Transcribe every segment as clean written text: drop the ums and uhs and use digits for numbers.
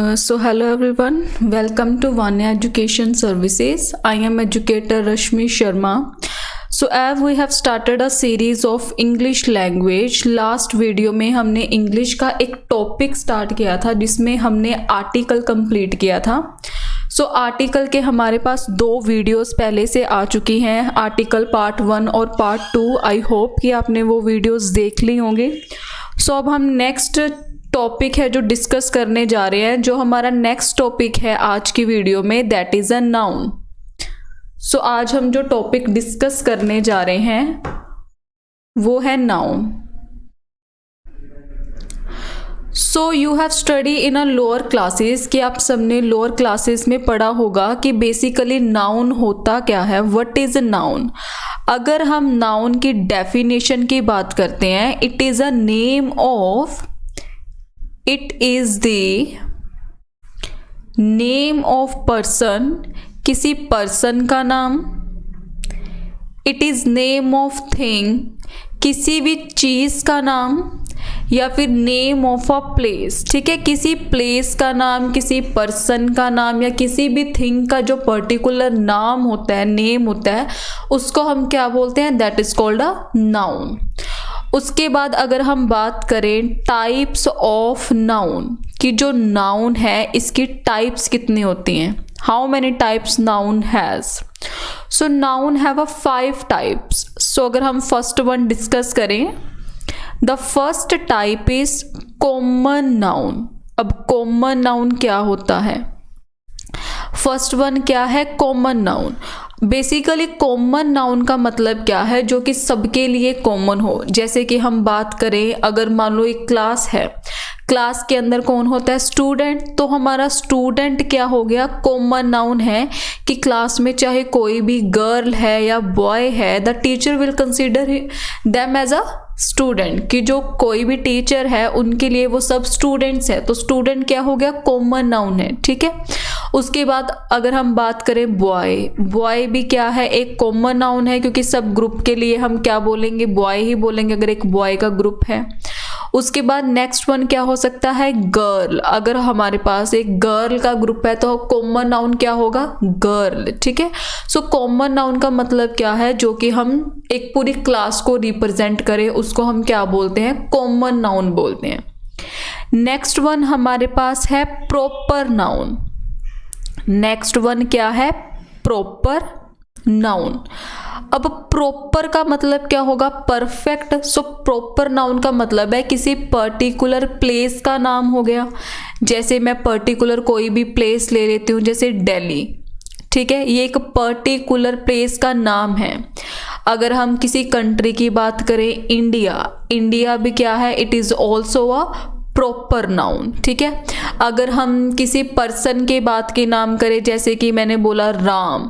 Hello everyone, welcome to Vanya Education Services. I am educator Rashmi Sharma. So as we have started a series of English language, last video में हमने English का एक topic start किया था जिसमें हमने article complete किया था. आर्टिकल के हमारे पास 2 वीडियोस पहले से आ चुकी हैं, आर्टिकल पार्ट 1 और पार्ट 2. आई होप कि आपने वो वीडियोस देख ली होंगे. अब हम नेक्स्ट टॉपिक है जो डिस्कस करने जा रहे हैं. जो हमारा नेक्स्ट टॉपिक है आज की वीडियो में, दैट इज़ अ नाउन. आज हम जो टॉपिक डिस्कस करने जा रहे हैं वो है noun. You have study in a lower classes, कि आप सबने लोअर क्लासेस में पढ़ा होगा कि बेसिकली नाउन होता क्या है, व्हाट इज अ नाउन. अगर हम नाउन की डेफिनेशन की बात करते हैं, it is a name of, it is the name of person, किसी पर्सन का नाम. It is name of thing, किसी भी चीज का नाम, या फिर नेम ऑफ अ प्लेस. ठीक है, किसी प्लेस का नाम, किसी पर्सन का नाम, या किसी भी थिंग का जो पर्टिकुलर नाम होता है, नेम होता है, उसको हम क्या बोलते हैं, that is called a noun. उसके बाद अगर हम बात करें टाइप्स ऑफ नाउन, कि जो नाउन है इसकी टाइप्स कितनी होती हैं, how many types noun has. Noun have a 5 types. अगर हम फर्स्ट वन डिस्कस करें, the first type is common noun. अब कॉमन नाउन क्या होता है, फर्स्ट वन क्या है, common noun. Basically common noun का मतलब क्या है, जो कि सबके लिए कॉमन हो. जैसे कि हम बात करें, अगर मान लो एक क्लास है, क्लास के अंदर कौन होता है, स्टूडेंट. तो हमारा स्टूडेंट क्या हो गया, कॉमन नाउन है, कि क्लास में चाहे कोई भी गर्ल है या बॉय है, the teacher will consider them as a student, कि जो कोई भी टीचर है उनके लिए वो सब स्टूडेंट्स है. तो स्टूडेंट क्या हो गया, कॉमन नाउन है. ठीक है. उसके बाद अगर हम बात करें बॉय, बॉय भी क्या है, एक कॉमन नाउन है, क्योंकि सब ग्रुप के लिए हम क्या बोलेंगे, बॉय ही बोलेंगे अगर एक बॉय का ग्रुप है. उसके बाद नेक्स्ट वन क्या हो सकता है, गर्ल. अगर हमारे पास एक गर्ल का ग्रुप है तो कॉमन नाउन क्या होगा, गर्ल. ठीक है. कॉमन नाउन का मतलब क्या है, जो कि हम एक पूरी क्लास को रिप्रेजेंट करें, उसको हम क्या बोलते हैं, कॉमन नाउन बोलते हैं. नेक्स्ट वन हमारे पास है प्रॉपर नाउन. नेक्स्ट वन क्या है, प्रॉपर नाउन. अब प्रॉपर का मतलब क्या होगा, परफेक्ट. प्रॉपर नाउन का मतलब है किसी पर्टिकुलर प्लेस का नाम हो गया. जैसे मैं पर्टिकुलर कोई भी प्लेस ले लेती हूँ, जैसे दिल्ली. ठीक है, ये एक पर्टिकुलर प्लेस का नाम है. अगर हम किसी कंट्री की बात करें, इंडिया, इंडिया भी क्या है, it is also a proper noun. ठीक है. अगर हम किसी पर्सन के बात के नाम करें, जैसे कि मैंने बोला राम,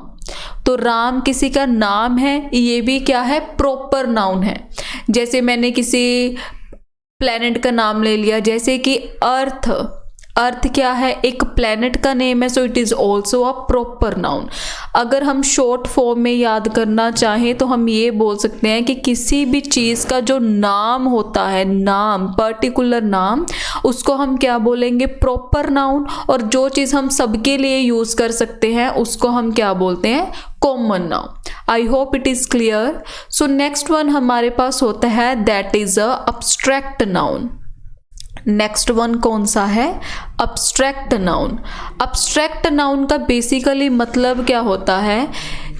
तो राम किसी का नाम है, ये भी क्या है, प्रॉपर नाउन है. जैसे मैंने किसी प्लेनेट का नाम ले लिया, जैसे कि अर्थ, अर्थ क्या है, एक प्लेनेट का नेम है, so it is also a proper noun. अगर हम शॉर्ट फॉर्म में याद करना चाहें तो हम ये बोल सकते हैं कि किसी भी चीज़ का जो नाम होता है, नाम, पर्टिकुलर नाम, उसको हम क्या बोलेंगे, प्रॉपर नाउन. और जो चीज़ हम सबके लिए यूज़ कर सकते हैं उसको हम क्या बोलते हैं, common noun. I hope it is clear. Next one हमारे पास होता है, that is a abstract noun. Next one कौन सा है, अब्स्ट्रैक्ट नाउन. अब्स्ट्रैक्ट नाउन का बेसिकली मतलब क्या होता है,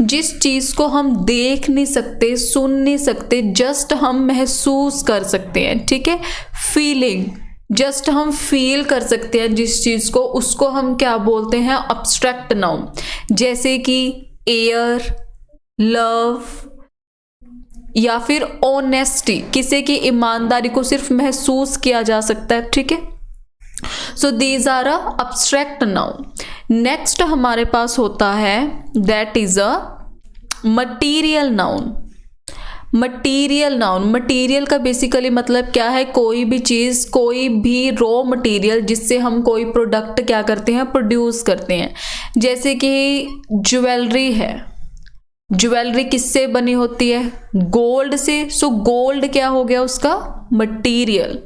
जिस चीज़ को हम देख नहीं सकते, सुन नहीं सकते, जस्ट हम महसूस कर सकते हैं. ठीक है, फीलिंग, जस्ट हम फील कर सकते हैं जिस चीज़ को, उसको हम क्या बोलते हैं, अब्स्ट्रैक्ट नाउन. जैसे कि एयर, लव, या फिर ऑनेस्टी, किसी की ईमानदारी को सिर्फ महसूस किया जा सकता है. ठीक है. These are a abstract noun. Next हमारे पास होता है, that is a material noun. Material noun, material का बेसिकली मतलब क्या है, कोई भी चीज़, कोई भी रॉ मटीरियल जिससे हम कोई प्रोडक्ट क्या करते हैं, प्रोड्यूस करते हैं. जैसे कि ज्वेलरी है, ज्वेलरी किससे बनी होती है, गोल्ड से. गोल्ड क्या हो गया, उसका मटीरियल.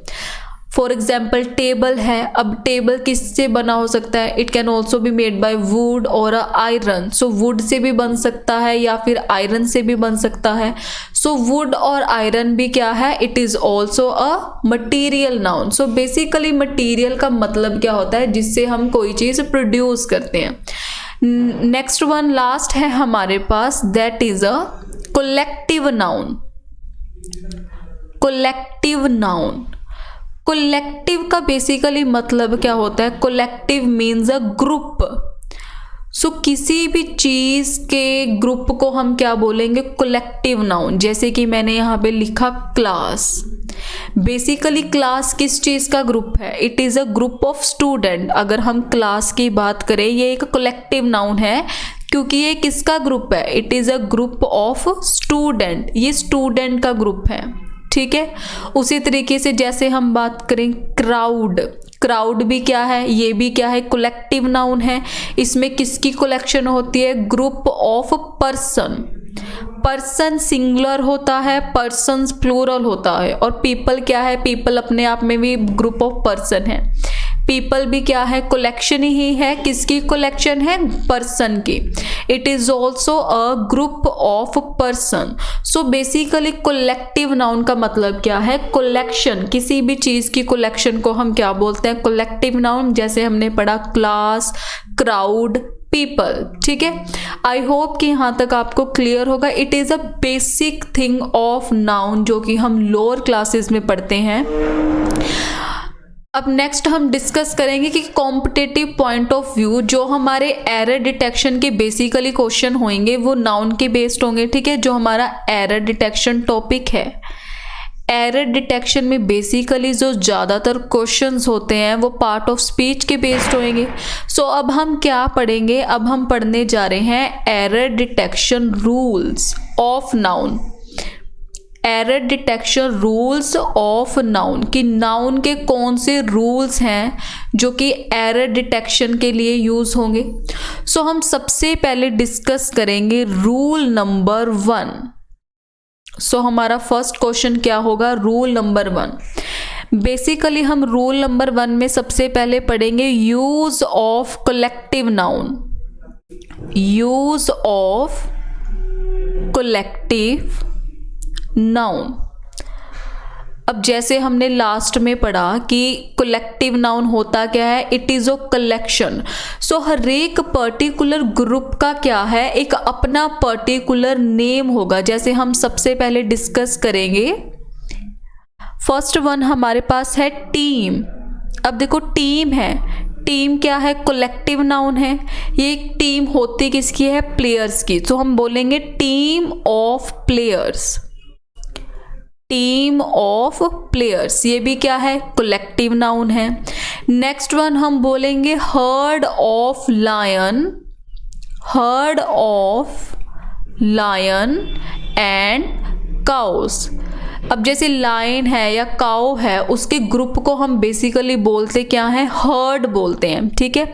फॉर एग्जाम्पल टेबल है, अब टेबल किससे बना हो सकता है, it can also be made by would और आयरन। सो वुड से भी बन सकता है या फिर आयरन से भी बन सकता है। सो वुड और आयरन भी क्या है, it is also a material noun. So basically material का मतलब क्या होता है, जिससे हम कोई चीज प्रोड्यूस करते हैं। नेक्स्ट वन लास्ट है हमारे पास, that is a collective noun. Collective noun, collective का बेसिकली मतलब क्या होता है, collective means a group. So किसी भी चीज के ग्रुप को हम क्या बोलेंगे, कोलेक्टिव नाउन। जैसे कि मैंने यहाँ पे लिखा क्लास, बेसिकली क्लास किस चीज का ग्रुप है, it is a group of student. अगर हम क्लास की बात करें, ये एक कोलेक्टिव नाउन है क्योंकि ये किसका ग्रुप है, it is a group of student, ये स्टूडेंट का ग्रुप है, ठीक है। उसी तरीके से जैसे हम बात करें क्राउड, क्राउड भी क्या है, ये भी क्या है, कोलेक्टिव नाउन है। इसमें किसकी कलेक्शन होती है, group of person. Person singular होता है, पर्सन्स प्लूरल होता है। और पीपल क्या है, पीपल अपने आप में भी ग्रुप ऑफ पर्सन है। पीपल भी क्या है, कलेक्शन ही है, किसकी कलेक्शन है, पर्सन की। It is also a group of person. So basically collective noun का मतलब क्या है, कलेक्शन, किसी भी चीज की कलेक्शन को हम क्या बोलते हैं, कलेक्टिव नाउन। जैसे हमने पढ़ा क्लास, क्राउड, पीपल, ठीक है। आई होप कि यहाँ तक आपको क्लियर होगा। It is a basic thing of noun जो कि हम लोअर क्लासेस में पढ़ते हैं। अब नेक्स्ट हम डिस्कस करेंगे कि कॉम्पिटिटिव पॉइंट ऑफ व्यू जो हमारे एरर डिटेक्शन के बेसिकली क्वेश्चन होंगे वो नाउन के बेस्ड होंगे, ठीक है। जो हमारा एरर डिटेक्शन टॉपिक है, एरर डिटेक्शन में बेसिकली जो ज़्यादातर क्वेश्चंस होते हैं वो पार्ट ऑफ स्पीच के बेस्ड होंगे। सो अब हम क्या पढ़ेंगे, अब हम पढ़ने जा रहे हैं error detection rules of noun. Error detection rules of noun, कि नाउन के कौन से रूल्स हैं जो कि एरर डिटेक्शन के लिए यूज होंगे। सो हम सबसे पहले डिस्कस करेंगे रूल नंबर 1। सो हमारा फर्स्ट क्वेश्चन क्या होगा, रूल नंबर 1। बेसिकली हम रूल नंबर 1 में सबसे पहले पढ़ेंगे use of collective noun. Use of collective noun. अब जैसे हमने लास्ट में पढ़ा कि कलेक्टिव नाउन होता क्या है, इट इज अ कलेक्शन। सो हर एक पर्टिकुलर ग्रुप का क्या है, एक अपना पर्टिकुलर नेम होगा। जैसे हम सबसे पहले डिस्कस करेंगे, फर्स्ट वन हमारे पास है टीम। अब देखो टीम है, टीम क्या है, कलेक्टिव नाउन है। ये एक टीम होती किसकी है, प्लेयर्स की। तो हम बोलेंगे team of players. Team of players, ये भी क्या है, कलेक्टिव नाउन है। नेक्स्ट वन हम बोलेंगे herd of lion. Herd of lion and cows. अब जैसे लायन है या काउ है, उसके ग्रुप को हम बेसिकली बोलते क्या है, हर्ड बोलते हैं, ठीक है।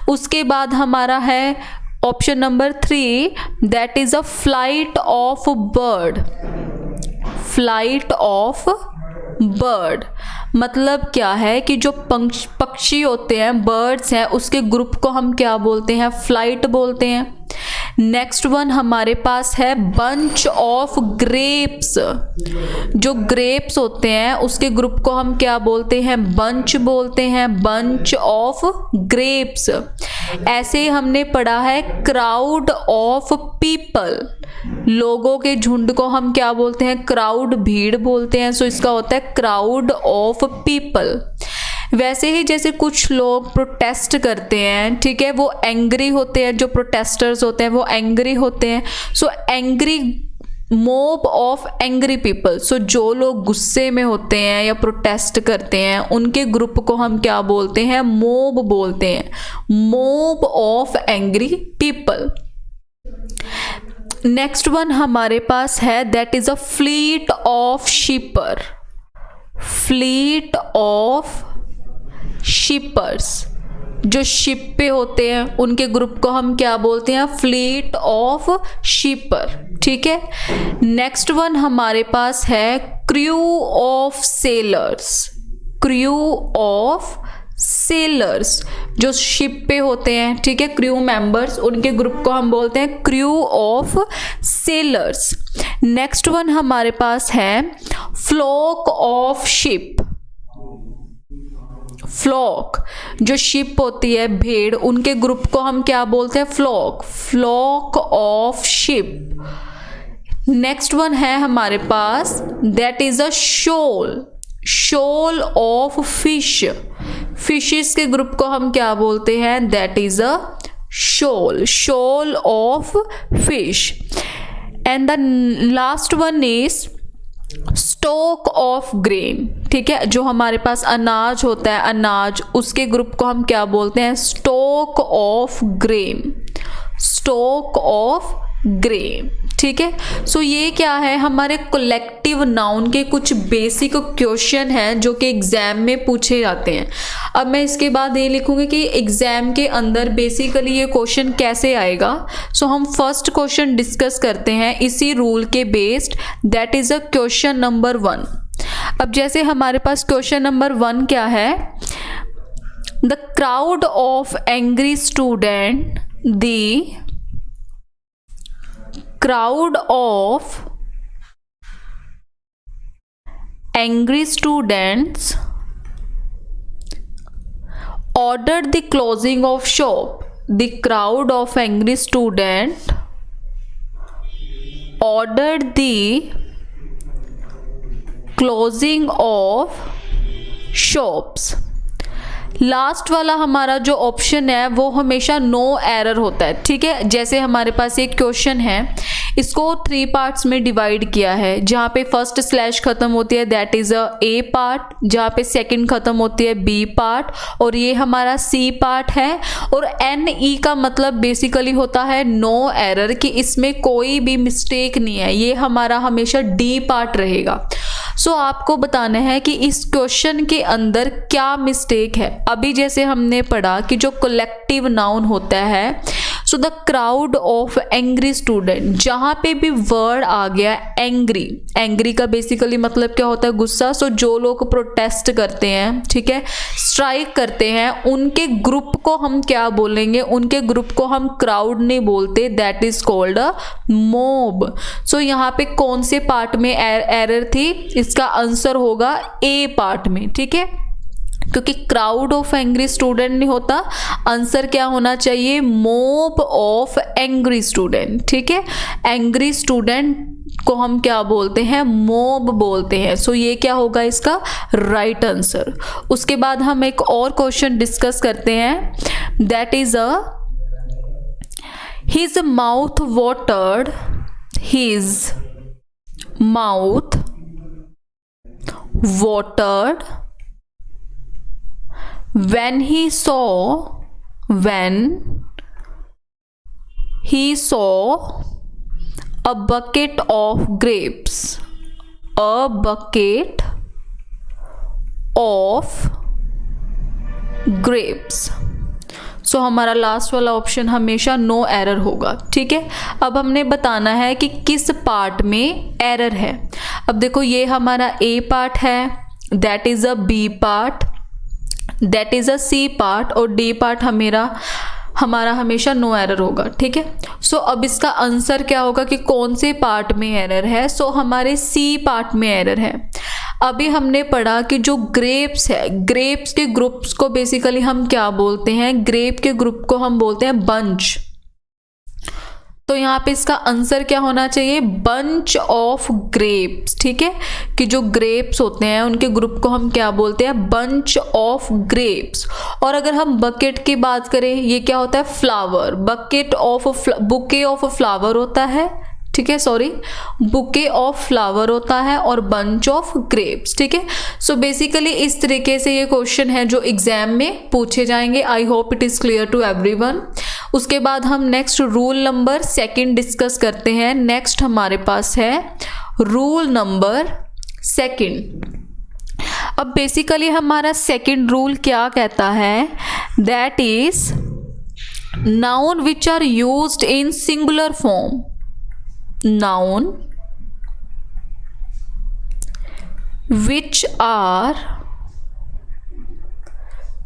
उसके बाद हमारा है option number 3, that is a flight of bird. Flight of bird मतलब क्या है कि जो पक्षी होते हैं, बर्ड्स हैं, उसके ग्रुप को हम क्या बोलते हैं, फ्लाइट बोलते हैं। नेक्स्ट वन हमारे पास है बंच ऑफ ग्रेप्स। जो ग्रेप्स होते हैं उसके ग्रुप को हम क्या बोलते हैं, बंच बोलते हैं, बंच ऑफ ग्रेप्स। ऐसे ही हमने पढ़ा है क्राउड ऑफ पीपल। लोगों के झुंड को हम क्या बोलते हैं, क्राउड, भीड़ बोलते हैं। सो इसका होता है क्राउड ऑफ पीपल। वैसे ही जैसे कुछ लोग प्रोटेस्ट करते हैं, ठीक है, वो एंग्री होते हैं, जो प्रोटेस्टर्स होते हैं वो एंग्री होते हैं। So angry, mob of angry people. So जो लोग गुस्से में होते हैं या प्रोटेस्ट करते हैं, उनके ग्रुप को हम क्या बोलते हैं, मोब बोलते हैं, mob of angry people. Next one हमारे पास है that is a fleet of शिपर। Fleet of shippers, जो शिप पे होते हैं उनके ग्रुप को हम क्या बोलते हैं, फ्लीट ऑफ शिपर, ठीक है। नेक्स्ट वन हमारे पास है crew of sellers. Crew of sellers, जो शिप पे होते हैं, ठीक है, क्रू मेंबर्स, उनके ग्रुप को हम बोलते हैं crew of sellers. Next one हमारे पास है फ्लॉक ऑफ शिप। फ्लॉक, जो शिप होती है, भेड़, उनके ग्रुप को हम क्या बोलते हैं? Flock, flock of sheep. Next one है हमारे पास that is a shoal, shoal of fish. Fishes के ग्रुप को हम क्या बोलते हैं? That is a shoal, shoal of fish. And the last one is stock of grain, ठीक है, जो हमारे पास अनाज होता है, अनाज, उसके ग्रुप को हम क्या बोलते हैं? Stock of grain, stock of grain, ठीक है। सो ये क्या है? हमारे कलेक्टिव नाउन के कुछ बेसिक क्वेश्चन हैं जो कि एग्जाम में पूछे जाते हैं। अब मैं इसके बाद ये लिखूंगी कि एग्जाम के अंदर बेसिकली ये क्वेश्चन कैसे आएगा। सो हम फर्स्ट क्वेश्चन डिस्कस करते हैं इसी रूल के based, that is a question number 1। अब जैसे हमारे पास क्वेश्चन नंबर 1 क्या है? The crowd of angry student, the crowd of angry students ordered the closing of shop. The crowd of angry student ordered the closing of shops. Last वाला हमारा जो option है वो हमेशा नो एरर होता है, ठीक है। जैसे हमारे पास एक क्वेश्चन है, इसको 3 पार्ट्स में डिवाइड किया है, जहाँ पे फर्स्ट स्लैश खत्म होती है that is a A part, जहाँ पे सेकंड खत्म होती है बी पार्ट, और ये हमारा सी पार्ट है। और एन ई का मतलब बेसिकली होता है नो एरर, कि इसमें कोई भी मिस्टेक नहीं है, ये हमारा हमेशा डी पार्ट रहेगा। सो आपको बताना है कि इस क्वेश्चन के अंदर क्या मिस्टेक है। अभी जैसे हमने पढ़ा कि जो कलेक्टिव नाउन होता है, so the crowd of angry student, जहाँ पे भी वर्ड आ गया एंग्री, एंग्री का बेसिकली मतलब क्या होता है? गुस्सा। सो जो लोग प्रोटेस्ट करते हैं, ठीक है, स्ट्राइक करते हैं, उनके ग्रुप को हम क्या बोलेंगे? उनके ग्रुप को हम क्राउड नहीं बोलते, that is called a mob. So यहाँ पे कौन से पार्ट में एरर थी? इसका आंसर होगा ए पार्ट में, ठीक है, क्योंकि क्राउड ऑफ एंग्री स्टूडेंट नहीं होता, आंसर क्या होना चाहिए? मॉब ऑफ एंग्री स्टूडेंट, ठीक है। एंग्री स्टूडेंट को हम क्या बोलते हैं? मॉब बोलते हैं। सो ये क्या होगा इसका राइट आंसर। उसके बाद हम एक और क्वेश्चन डिस्कस करते हैं, that is a his mouth watered, his mouth watered when he saw a bucket of grapes, a bucket of grapes। सो हमारा लास्ट वाला ऑप्शन हमेशा नो एरर होगा, ठीक है। अब हमने बताना है कि किस पार्ट में एरर है। अब देखो ये हमारा ए पार्ट है, that is a B part, that is a C part, और डी पार्ट हमारा हमेशा नो एरर होगा, ठीक है। सो अब इसका आंसर क्या होगा कि कौन से पार्ट में एरर है? सो हमारे सी पार्ट में एरर है। अभी हमने पढ़ा कि जो ग्रेप्स है, ग्रेप्स के ग्रुप्स को बेसिकली हम क्या बोलते हैं? ग्रेप के ग्रुप को हम बोलते हैं बंच। तो यहाँ पे इसका आंसर क्या होना चाहिए? बंच ऑफ ग्रेप्स, ठीक है, कि जो ग्रेप्स होते हैं उनके ग्रुप को हम क्या बोलते हैं? Bunch of grapes. और अगर हम बकेट की बात करें, ये क्या होता है? Flower, bucket of bouquet of flower होता है, ठीक है, सॉरी, बुके ऑफ फ्लावर होता है, और बंच ऑफ ग्रेप्स, ठीक है। सो बेसिकली इस तरीके से ये क्वेश्चन है जो एग्जाम में पूछे जाएंगे। I hope it is clear to everyone. उसके बाद हम नेक्स्ट रूल नंबर 2 डिस्कस करते हैं। नेक्स्ट हमारे पास है रूल नंबर 2। अब बेसिकली हमारा 2nd रूल क्या कहता है? That is noun which are used in singular form, noun which are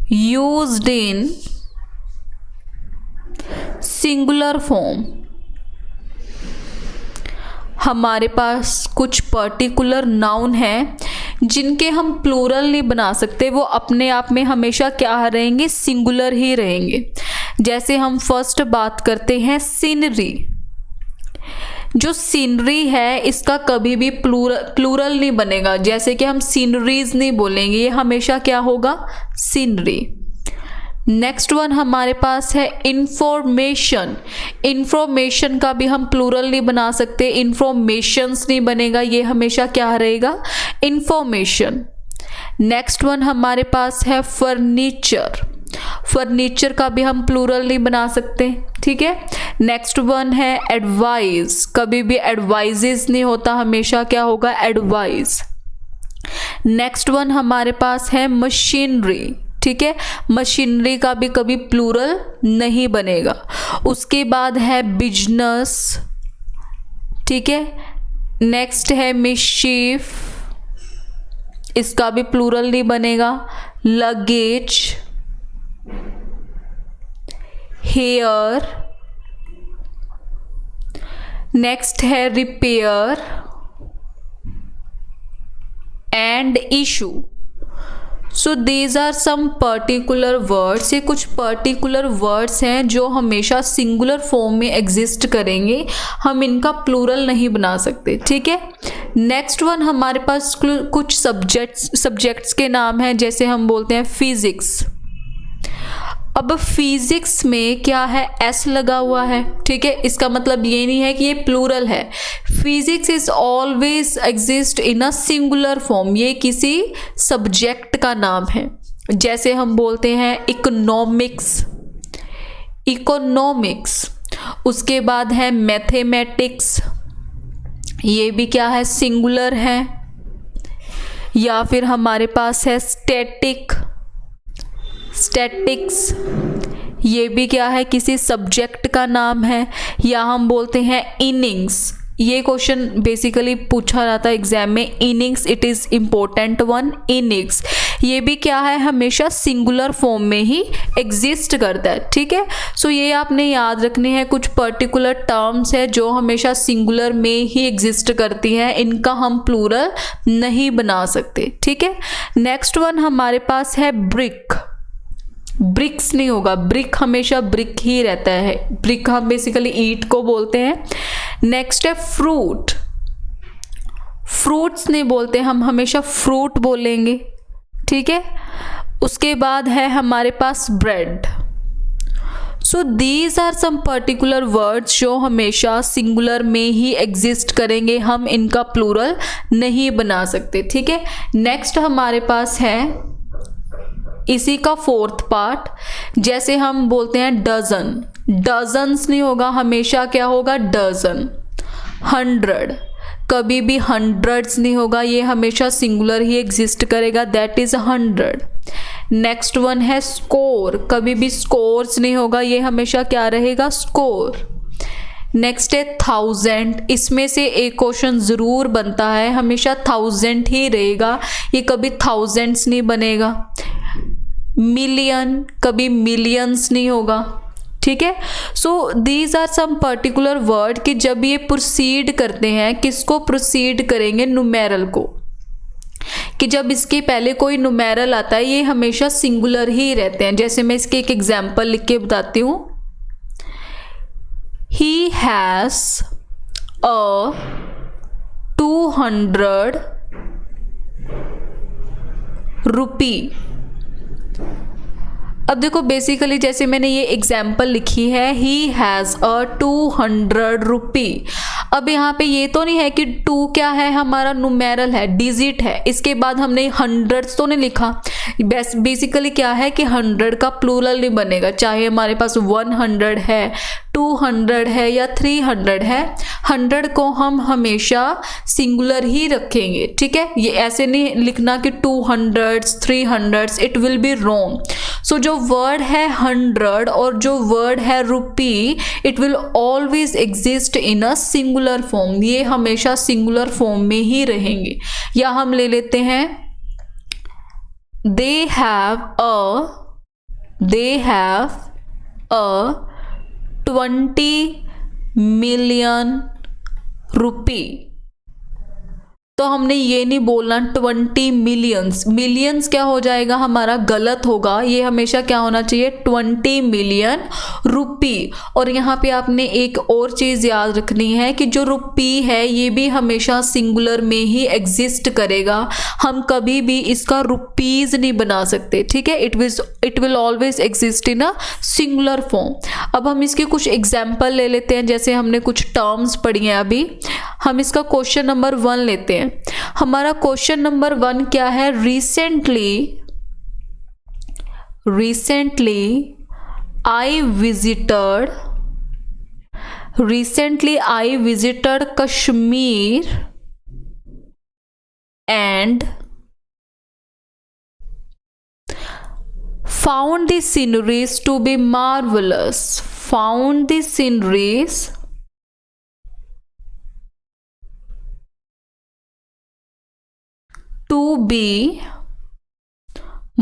used in singular form। हमारे पास कुछ पर्टिकुलर नाउन हैं जिनके हम प्लूरल नहीं बना सकते, वो अपने आप में हमेशा क्या रहेंगे, सिंगुलर ही रहेंगे। जैसे हम फर्स्ट बात करते हैं सीनरी। जो सीनरी है इसका कभी भी प्लूरल नहीं बनेगा, जैसे कि हम सीनरीज नहीं बोलेंगे, ये हमेशा क्या होगा, सीनरी। नेक्स्ट वन हमारे पास है इंफॉर्मेशन। इंफॉर्मेशन का भी हम प्लूरल नहीं बना सकते, इंफॉर्मेशंस नहीं बनेगा, ये हमेशा क्या रहेगा, इंफॉर्मेशन। नेक्स्ट वन हमारे पास है फर्नीचर। फर्नीचर का भी हम प्लूरल नहीं बना सकते, ठीक है। नेक्स्ट वन है एडवाइस। कभी भी एडवाइजेस नहीं होता, हमेशा क्या होगा, एडवाइस। नेक्स्ट वन हमारे पास है मशीनरी, ठीक है। मशीनरी का भी कभी प्लूरल नहीं बनेगा। उसके बाद है बिजनेस, ठीक है। नेक्स्ट है मिशीफ, इसका भी प्लूरल नहीं बनेगा। लगेज, हेयर, नेक्स्ट है repair and issue. So these are some particular words. ये कुछ पर्टिकुलर वर्ड्स हैं जो हमेशा सिंगुलर फॉर्म में एग्जिस्ट करेंगे, हम इनका प्लूरल नहीं बना सकते, ठीक है। नेक्स्ट वन हमारे पास कुछ सब्जेक्ट्स के नाम हैं, जैसे हम बोलते हैं फिजिक्स। अब फिजिक्स में क्या है, एस लगा हुआ है, ठीक है। इसका मतलब ये नहीं है कि ये प्लूरल है। Physics is always exist in a singular form, ये किसी सब्जेक्ट का नाम है। जैसे हम बोलते हैं इकोनॉमिक्स, इकोनॉमिक्स। उसके बाद है मैथमेटिक्स, ये भी क्या है, सिंगुलर है। या फिर हमारे पास है स्टैटिक्स, ये भी क्या है, किसी सब्जेक्ट का नाम है। या हम बोलते हैं इनिंग्स, ये क्वेश्चन बेसिकली पूछा जाता है एग्जाम में, innings, it is important one. Innings ये भी क्या है, हमेशा सिंगुलर फॉर्म में ही एग्जिस्ट करता है, ठीक है। सो ये आपने याद रखने हैं, कुछ पर्टिकुलर टर्म्स है जो हमेशा सिंगुलर में ही एग्जिस्ट करती हैं, इनका हम प्लूरल नहीं बना सकते, ठीक है। नेक्स्ट वन हमारे पास है ब्रिक। ब्रिक्स नहीं होगा, ब्रिक हमेशा ब्रिक ही रहता है। ब्रिक हम बेसिकली ईट को बोलते हैं। नेक्स्ट है फ्रूट। फ्रूट्स नहीं बोलते, हम हमेशा फ्रूट बोलेंगे, ठीक है। उसके बाद है हमारे पास bread. So these are some particular words जो हमेशा सिंगुलर में ही एग्जिस्ट करेंगे, हम इनका प्लूरल नहीं बना सकते, ठीक है। नेक्स्ट हमारे पास है इसी का फोर्थ पार्ट, जैसे हम बोलते हैं डजन। डजन्स नहीं होगा, हमेशा क्या होगा, डजन। 100, कभी भी हंड्रेड्स नहीं होगा, ये हमेशा सिंगुलर ही एग्जिस्ट करेगा, दैट इज 100। नेक्स्ट वन है स्कोर। कभी भी स्कोर्स नहीं होगा, ये हमेशा क्या रहेगा, स्कोर। नेक्स्ट है 1000। इसमें से एक क्वेश्चन ज़रूर बनता है, हमेशा 1000 ही रहेगा, ये कभी थाउजेंड्स नहीं बनेगा। मिलियन, कभी मिलियंस नहीं होगा, ठीक है। So these are some particular word कि जब ये प्रोसीड करते हैं, किसको प्रोसीड करेंगे, न्यूमेरल को, कि जब इसके पहले कोई न्यूमेरल आता है ये हमेशा सिंगुलर ही रहते हैं। जैसे मैं इसके एक एग्जांपल लिख के बताती हूँ। ही हैज अ 200 रुपी। अब देखो बेसिकली जैसे मैंने ये एग्जाम्पल लिखी है, ही हैज़ अ 200 रुपी। अब यहाँ पे ये तो नहीं है कि 2 क्या है, हमारा न्यूमेरल है, डिजिट है, इसके बाद हमने हंड्रेड्स तो नहीं लिखा। बेसिकली क्या है कि 100 का प्लूरल नहीं बनेगा, चाहे हमारे पास 100 है, 200 है या 300 है, 100 को हम हमेशा सिंगुलर ही रखेंगे, ठीक है। ये ऐसे नहीं लिखना कि 200s 300s, it will be wrong. So जो वर्ड है 100 और जो वर्ड है rupee, it will always exist in a singular form, ये हमेशा सिंगुलर फॉर्म में ही रहेंगे। या हम ले लेते हैं they have a they have a 20 million rupee। तो हमने ये नहीं बोलना 20 मिलियंस, मिलियंस क्या हो जाएगा हमारा, गलत होगा। ये हमेशा क्या होना चाहिए, 20 मिलियन रुपी। और यहाँ पे आपने एक और चीज़ याद रखनी है कि जो रुपी है ये भी हमेशा सिंगुलर में ही एग्जिस्ट करेगा, हम कभी भी इसका रुपीज़ नहीं बना सकते, ठीक है। It will always exist in a singular form. अब हम इसके कुछ एग्जाम्पल ले लेते हैं, जैसे हमने कुछ टर्म्स पढ़ी हैं अभी। हम इसका क्वेश्चन नंबर 1 लेते हैं। हमारा क्वेश्चन नंबर 1 क्या है, recently I visited Kashmir and found the sceneries to be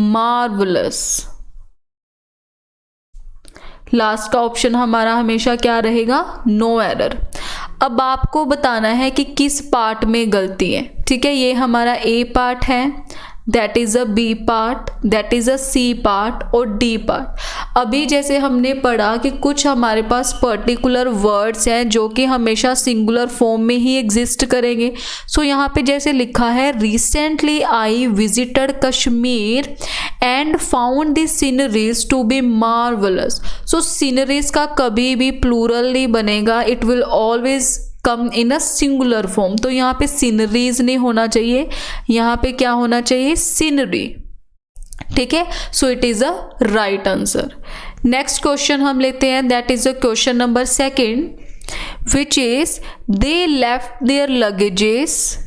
marvelous, last का ऑप्शन हमारा हमेशा क्या रहेगा, नो एरर। अब आपको बताना है कि किस पार्ट में गलती है, ठीक है। ये हमारा ए पार्ट है, that is a B part, that is a C part और डी पार्ट। अभी जैसे हमने पढ़ा कि कुछ हमारे पास पर्टिकुलर वर्ड्स हैं जो कि हमेशा सिंगुलर फॉर्म में ही एग्जिस्ट करेंगे। सो यहाँ पे जैसे लिखा है, recently I visited Kashmir and found the sceneries to be marvellous. So sceneries का कभी भी प्लूरल नहीं बनेगा, it will always come in a singular form. तो यहाँ पे सीनरीज नहीं होना चाहिए, यहाँ पे क्या होना चाहिए, सीनरी, ठीक है। So it is a right answer. Next question हम लेते हैं, that is a question number 2, which is they left their luggages,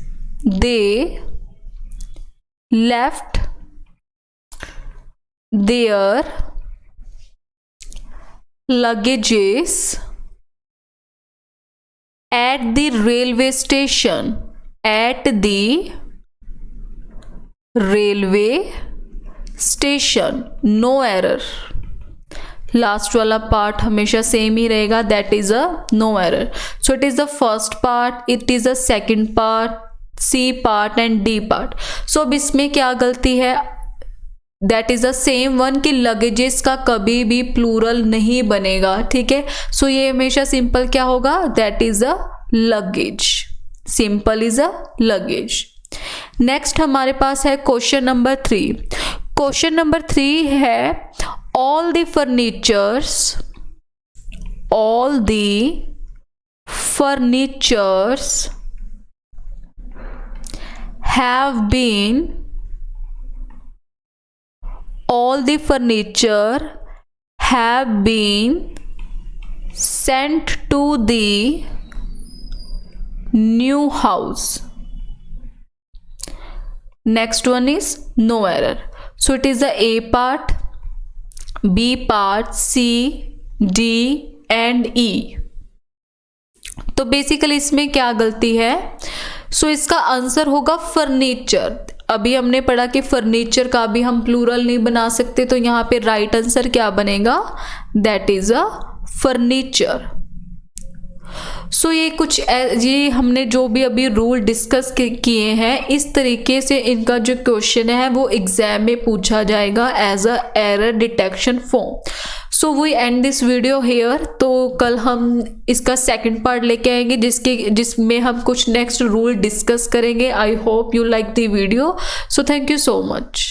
at the railway station, no error. Last वाला पार्ट हमेशा सेम ही रहेगा, that is a no error. So it is the first part, it is the second part, C part and D part. So अब इसमें क्या गलती है, that is the same one कि लगेजेस का कभी भी प्लूरल नहीं बनेगा, ठीक है। सो ये हमेशा सिंपल क्या होगा, that is a luggage, simple is a luggage. Next हमारे पास है क्वेश्चन नंबर 3। क्वेश्चन नंबर 3 है, all the furnitures have been sent to the new house. Next one is no error. So it is the A part, B part, C, D and E. तो basically इसमें क्या गलती है, सो इसका answer होगा furniture. अभी हमने पढ़ा कि फर्नीचर का भी हम प्लूरल नहीं बना सकते, तो यहाँ पे राइट आंसर क्या बनेगा, दैट इज अ फर्नीचर। सो ये हमने जो भी अभी रूल डिस्कस किए हैं, इस तरीके से इनका जो क्वेश्चन है वो एग्जाम में पूछा जाएगा as a error detection form. So we end this video here. तो कल हम इसका सेकंड पार्ट लेके आएंगे जिसमें हम कुछ नेक्स्ट रूल डिस्कस करेंगे। I hope you like the video. So thank you so much.